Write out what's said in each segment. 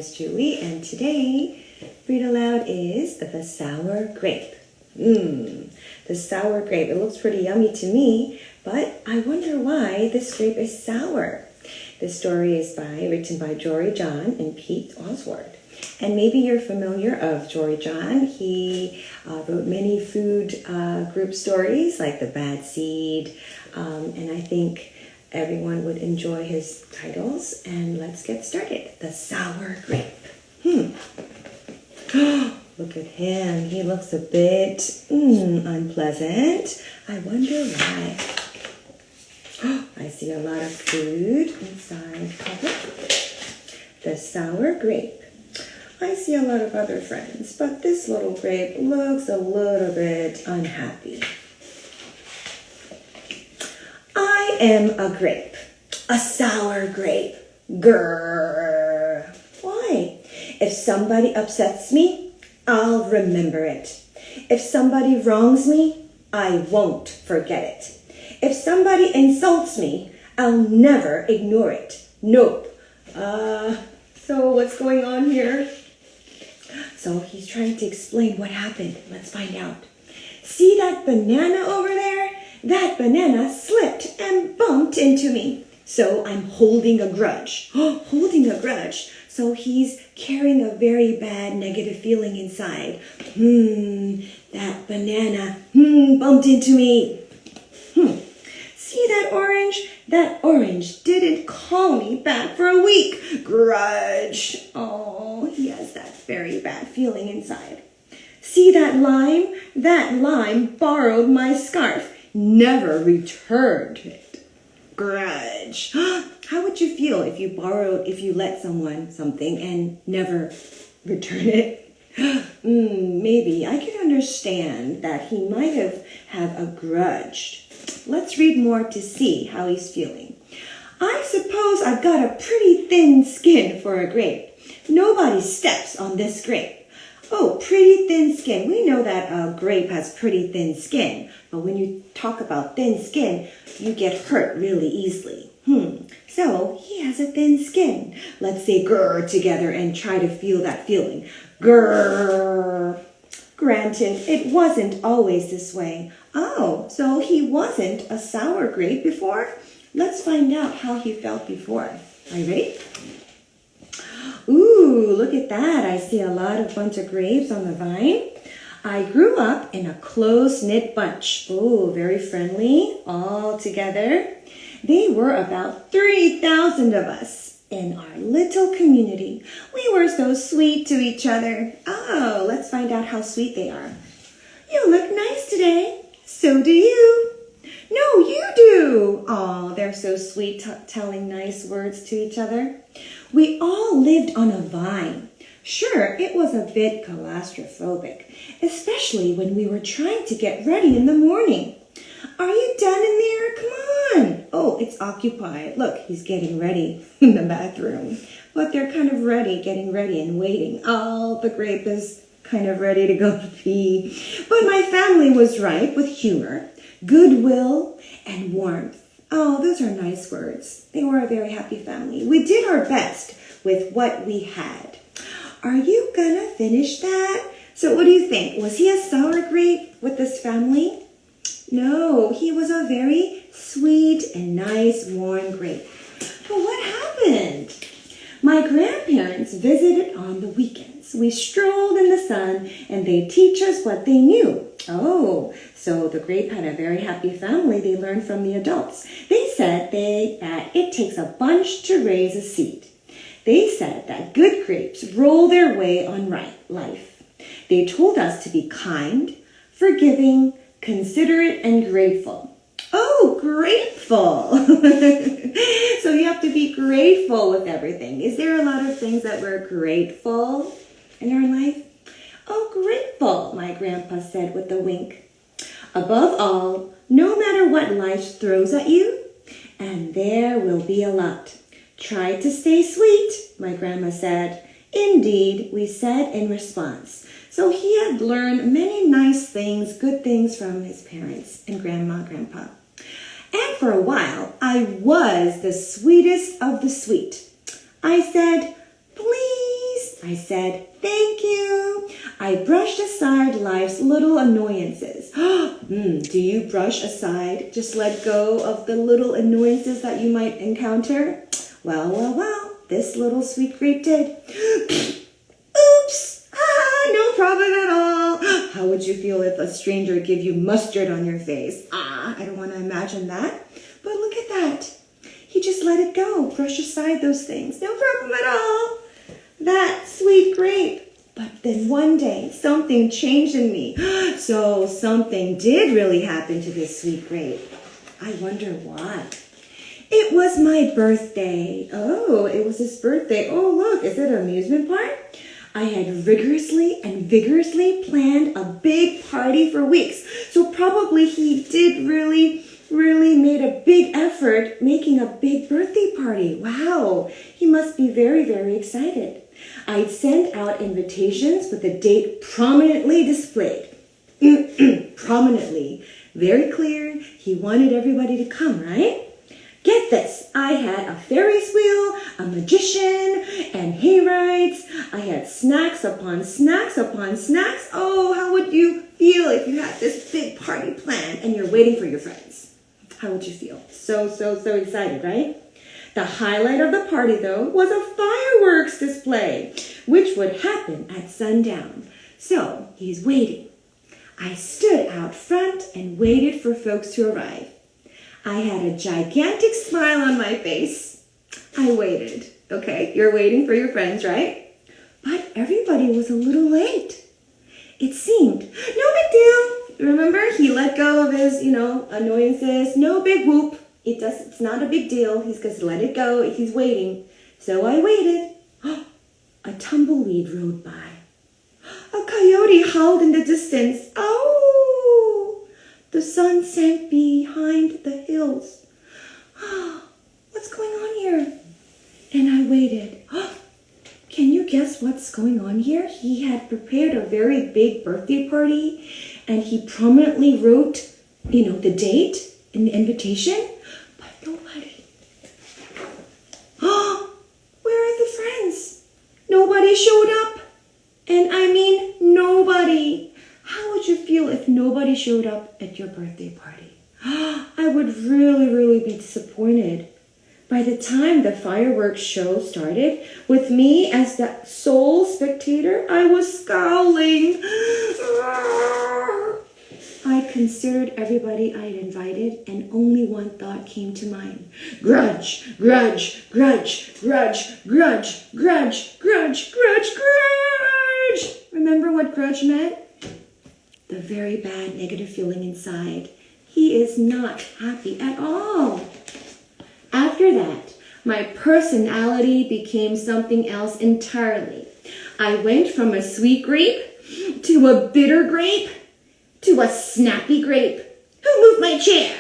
is Julie, and today, read aloud is The Sour Grape. The sour grape. It looks pretty yummy to me, but I wonder why this grape is sour. This story is written by Jory John and Pete Oswald. And maybe you're familiar of Jory John. He wrote many food group stories like The Bad Seed, and I think everyone would enjoy his titles. And let's get started. The Sour Grape. Look at him. He looks a bit unpleasant. I wonder why. I see a lot of food inside cover. The Sour Grape. I see a lot of other friends, but this little grape looks a little bit unhappy. I am a grape, a sour grape. Grrr. Why? If somebody upsets me, I'll remember it. If somebody wrongs me, I won't forget it. If somebody insults me, I'll never ignore it. Nope. So what's going on here? So he's trying to explain what happened. Let's find out. See that banana over there? That banana slipped and bumped into me. So I'm holding a grudge. Holding a grudge. So he's carrying a very bad negative feeling inside. That banana, bumped into me. See that orange? That orange didn't call me back for a week. Grudge. Oh, he has that very bad feeling inside. See that lime? That lime borrowed my scarf. Never returned it. Grudge. How would you feel if you let someone something and never return it? Maybe I can understand that he might have a grudge. Let's read more to see how he's feeling. I suppose I've got a pretty thin skin for a grape. Nobody steps on this grape. Oh, pretty thin skin. We know that a grape has pretty thin skin. But when you talk about thin skin, you get hurt really easily. So he has a thin skin. Let's say grrr together and try to feel that feeling. Grrr. Granted, it wasn't always this way. Oh, so he wasn't a sour grape before? Let's find out how he felt before. Are you ready? Ooh, look at that. I see a bunch of grapes on the vine. I grew up in a close-knit bunch. Oh, very friendly, all together. They were about 3,000 of us in our little community. We were so sweet to each other. Oh, let's find out how sweet they are. You look nice today. So do you. No, you do. Oh, they're so sweet, telling nice words to each other. We all lived on a vine. Sure, it was a bit claustrophobic, especially when we were trying to get ready in the morning. Are you done in there? Come on. Oh, it's occupied. Look, he's getting ready in the bathroom. But they're kind of ready, getting ready and waiting. Oh, the grape is kind of ready to go to pee. But my family was ripe with humor, goodwill, and warmth. Oh, those are nice words. They were a very happy family. We did our best with what we had. Are you gonna finish that? So what do you think? Was he a sour grape with this family? No, he was a very sweet and nice, warm grape. But what happened? My grandparents visited on the weekends. We strolled in the sun and they teach us what they knew. Oh, so the grape had a very happy family. They learned from the adults. They said that it takes a bunch to raise a seed. They said that good grapes roll their way on life. They told us to be kind, forgiving, considerate, and grateful. Oh, grateful. So you have to be grateful with everything. Is there a lot of things that we're grateful in our life? Oh, grateful, my grandpa said with a wink. Above all, no matter what life throws at you, and there will be a lot. Try to stay sweet, my grandma said. Indeed, we said in response. So he had learned many nice things, good things from his parents and grandpa. And for a while, I was the sweetest of the sweet. I said, please I said, thank you. I brushed aside life's little annoyances. Do you brush aside, just let go of the little annoyances that you might encounter? Well, this little sweet grape did. Oops! No problem at all. How would you feel if a stranger gave you mustard on your face? I don't want to imagine that. But look at that. He just let it go. Brush aside those things. No problem at all. That sweet grape. But then one day, something changed in me. So something did really happen to this sweet grape. I wonder why. It was my birthday. Oh, it was his birthday. Oh, look, is it an amusement park? I had vigorously planned a big party for weeks. So probably he did really made a big effort making a big birthday party. Wow, he must be very, very excited. I'd sent out invitations with the date prominently displayed. Prominently. Very clear. He wanted everybody to come, right? Get this, I had a Ferris wheel, a magician, and hay rides. I had snacks upon snacks upon snacks. Oh, how would you feel if you had this big party planned and you're waiting for your friends? How would you feel? So excited, right? The highlight of the party, though, was a fireworks display, which would happen at sundown. So he's waiting. I stood out front and waited for folks to arrive. I had a gigantic smile on my face. I waited. Okay, you're waiting for your friends, right? But everybody was a little late. It seemed no big deal. Remember, he let go of his, annoyances. No big whoop. It's not a big deal. He's just let it go. He's waiting. So I waited. A tumbleweed rode by. A coyote howled in the distance. Oh! The sun sank behind the hills. What's going on here? And I waited. Can you guess what's going on here? He had prepared a very big birthday party, and he prominently wrote, the date in the invitation, but nobody. Where are the friends? Nobody showed up. And I mean nobody. How would you feel if nobody showed up at your birthday party? I would really be disappointed. By the time the fireworks show started, with me as the sole spectator, I was scowling. I considered everybody I'd invited, and only one thought came to mind. Grudge, grudge, grudge, grudge, grudge, grudge, grudge, grudge, grudge. Remember what grudge meant? The very bad negative feeling inside. He is not happy at all. After that, my personality became something else entirely. I went from a sweet grape to a bitter grape to a snappy grape. Who moved my chair?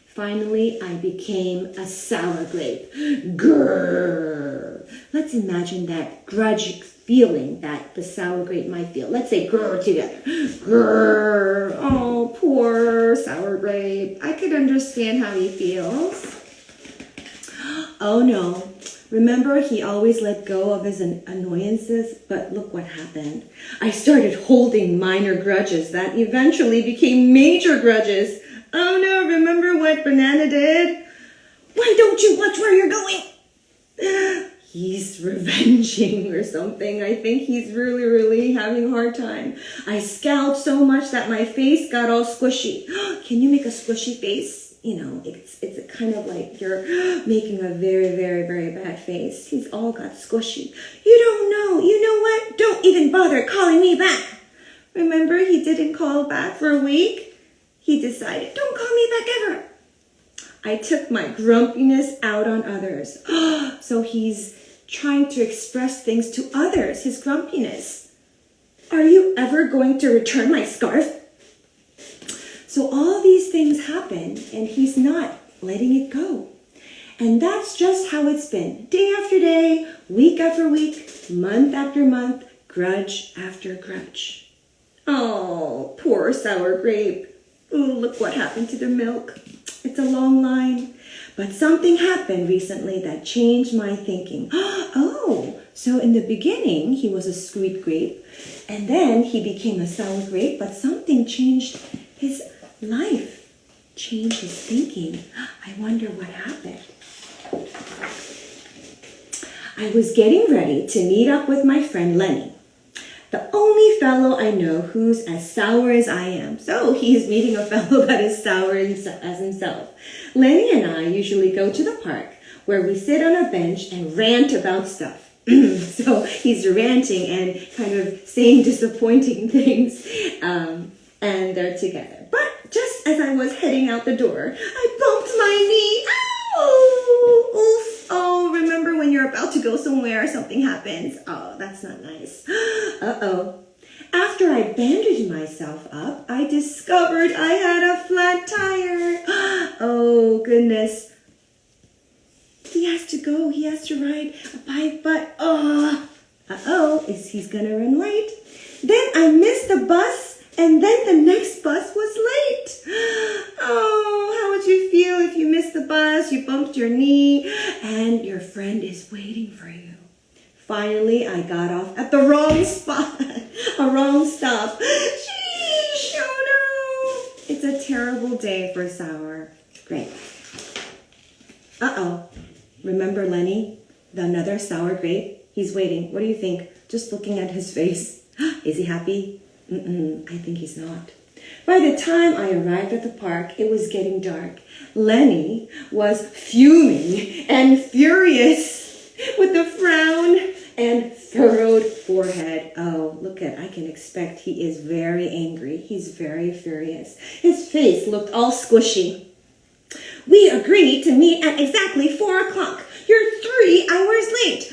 Finally, I became a sour grape. Grrr. Let's imagine that grudge feeling that the sour grape might feel. Let's say grrr together. Grrr. Oh, poor sour grape. I could understand how he feels. Oh no. Remember, he always let go of his annoyances, but look what happened. I started holding minor grudges that eventually became major grudges. Oh no, remember what Banana did? Why don't you watch where you're going? He's revenging or something. I think he's really having a hard time. I scowled so much that my face got all squishy. Can you make a squishy face? It's kind of like you're making a very bad face. He's all got squishy. You don't know. You know what? Don't even bother calling me back. Remember, he didn't call back for a week. He decided, don't call me back ever. I took my grumpiness out on others. So he's trying to express things to others, his grumpiness. Are you ever going to return my scarf? So all these things happen, and he's not letting it go. And that's just how it's been. Day after day, week after week, month after month, grudge after grudge. Oh, poor sour grape. Ooh, look what happened to the milk. It's a long line. But something happened recently that changed my thinking. Oh, So in the beginning, he was a sweet grape, and then he became a sour grape, but something changed his life, changed his thinking. I wonder what happened. I was getting ready to meet up with my friend Lenny, the only fellow I know who's as sour as I am. So he's meeting a fellow that is sour as himself. Lenny and I usually go to the park where we sit on a bench and rant about stuff. So he's ranting and kind of saying disappointing things, and they're together. But just as I was heading out the door, I bumped my knee. Ow! Oof! Oh, remember when you're about to go somewhere, something happens. Oh, that's not nice. Uh-oh. After I bandaged myself up, I discovered I had a flat tire. Oh, goodness. He has to go. He has to ride a bike, but he's gonna run late. Then I missed the bus, and then the next bus was late. Oh, how would you feel if you missed the bus, you bumped your knee, and your friend is waiting for you? Finally, I got off at the wrong spot, a wrong stop. Sheesh, oh no. It's a terrible day for sour grape. Uh-oh. Remember Lenny, another sour grape? He's waiting. What do you think? Just looking at his face. Is he happy? I think he's not. By the time I arrived at the park, it was getting dark. Lenny was fuming and furious with a frown and furrowed forehead. Oh, I can expect he is very angry. He's very furious. His face looked all squishy. We agreed to meet at exactly 4 o'clock. You're 3 hours late.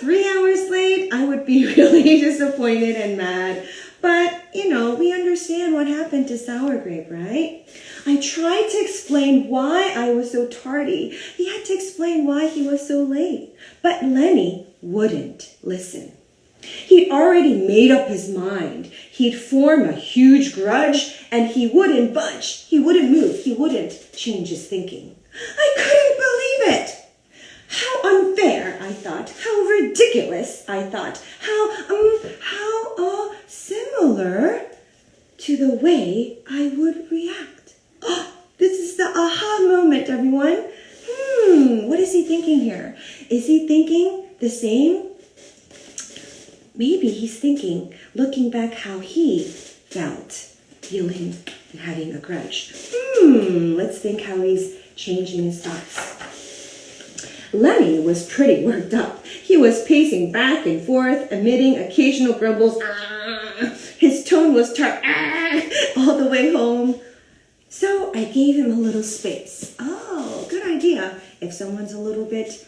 3 hours late? I would be really disappointed and mad. But, we understand what happened to Sour Grape, right? I tried to explain why I was so tardy. He had to explain why he was so late. But Lenny wouldn't listen. He'd already made up his mind. He'd formed a huge grudge, and he wouldn't budge. He wouldn't move. He wouldn't change his thinking. I couldn't believe it. How unfair, I thought. How ridiculous, I thought. How similar to the way I would react. Oh, this is the aha moment, everyone. What is he thinking here? Is he thinking the same? Maybe he's thinking, looking back how he felt, feeling and having a grudge. Let's think how he's changing his thoughts. Lenny was pretty worked up. He was pacing back and forth, emitting occasional grumbles. His tone was tart all the way home. So I gave him a little space. Oh, good idea. If someone's a little bit,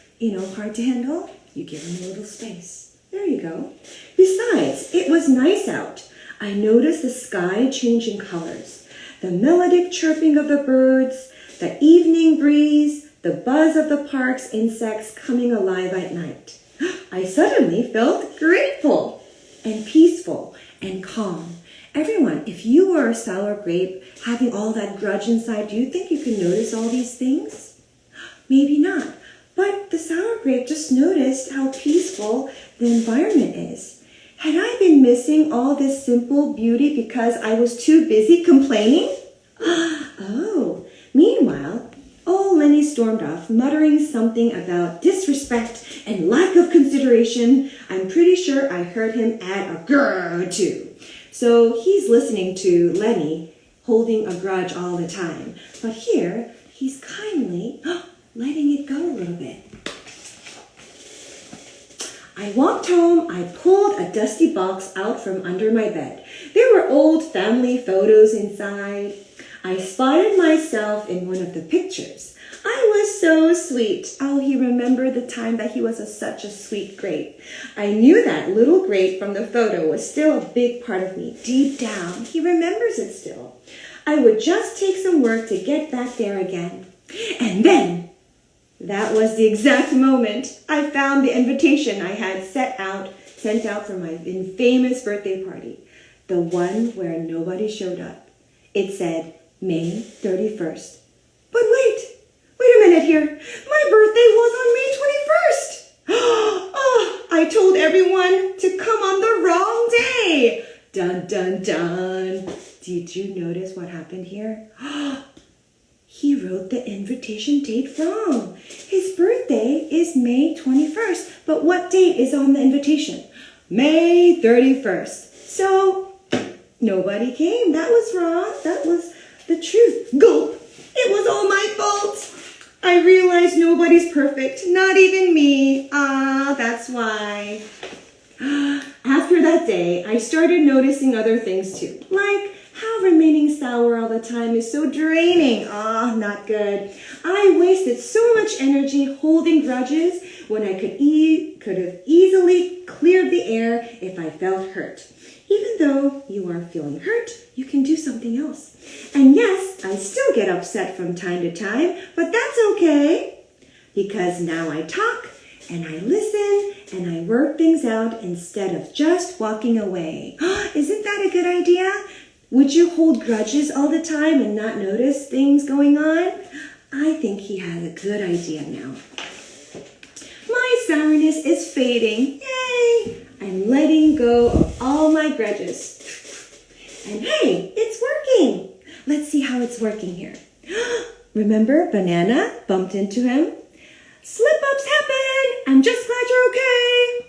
hard to handle, you give him a little space. There you go. Besides, it was nice out. I noticed the sky changing colors, the melodic chirping of the birds, the evening breeze, the buzz of the park's insects coming alive at night. I suddenly felt grateful and peaceful and calm. Everyone, if you were a sour grape having all that grudge inside, do you think you can notice all these things? Maybe not. But the sour grape just noticed how peaceful the environment is. Had I been missing all this simple beauty because I was too busy complaining? Oh, meanwhile, old Lenny stormed off, muttering something about disrespect and lack of consideration. I'm pretty sure I heard him add a grr or two. So he's listening to Lenny holding a grudge all the time. But here, he's kindly letting it go a little bit. I walked home. I pulled a dusty box out from under my bed. There were old family photos inside. I spotted myself in one of the pictures. I was so sweet. Oh, he remembered the time that he was such a sweet grape. I knew that little grape from the photo was still a big part of me. Deep down, he remembers it still. I would just take some work to get back there again. And then, that was the exact moment I found the invitation I had sent out for my famous birthday party. The one where nobody showed up. It said, May 31st. But wait a minute here. My birthday was on May 21st. Oh, I I told everyone to come on the wrong day. Dun, dun, dun. Did you notice what happened here? He wrote the invitation date wrong. His birthday is May 21st, but what date is on the invitation? May 31st. So, nobody came. That was wrong. That was the truth. Gulp. It was all my fault. I realized nobody's perfect, not even me. That's why. After that day, I started noticing other things too, like how remaining sour all the time is so draining. Not good. I wasted so much energy holding grudges when I could have easily cleared the air if I felt hurt. Even though you are feeling hurt, you can do something else. And yes, I still get upset from time to time, but that's okay. Because now I talk and I listen and I work things out instead of just walking away. Isn't that a good idea? Would you hold grudges all the time and not notice things going on? I think he has a good idea now. My sourness is fading. Yay! I'm letting go of all my grudges. And hey, it's working. Let's see how it's working here. Remember, Banana bumped into him? Slip-ups happen. I'm just glad you're okay.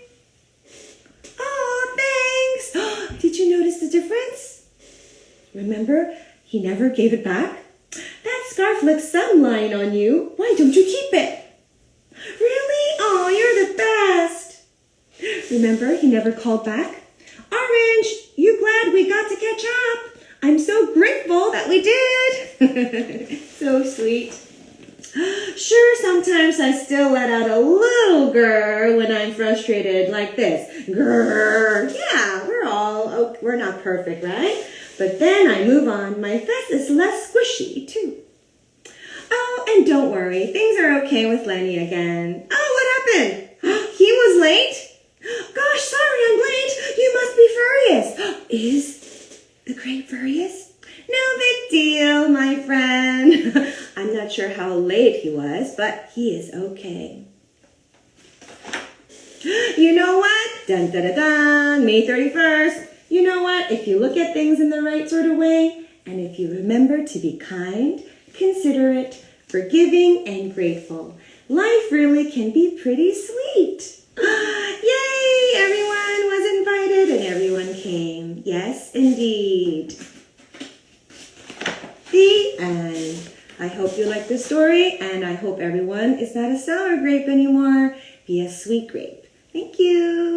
Oh, thanks. Did you notice the difference? Remember, he never gave it back? That scarf looks sunline on you. Why don't you keep it? Really? Oh, you're the best. Remember, he never called back? Orange, you glad we got to catch up? I'm so grateful that we did. So sweet. Sure, sometimes I still let out a little grrr when I'm frustrated, like this. Grrr. Yeah, we're not perfect, right? But then I move on. My face is less squishy, too. Oh, and don't worry. Things are okay with Lenny again. Oh, what happened? He was late? Gosh, sorry, I'm late. You must be furious. Is the Grape furious? No big deal, my friend. I'm not sure how late he was, but he is okay. You know what? Dun, dun, dun, dun. May 31st. You know what? If you look at things in the right sort of way, and if you remember to be kind, considerate, forgiving, and grateful, life really can be pretty sweet. Yay! Everyone was invited and everyone came. Yes, indeed. The end. I hope you like the story, and I hope everyone is not a sour grape anymore. Be a sweet grape. Thank you.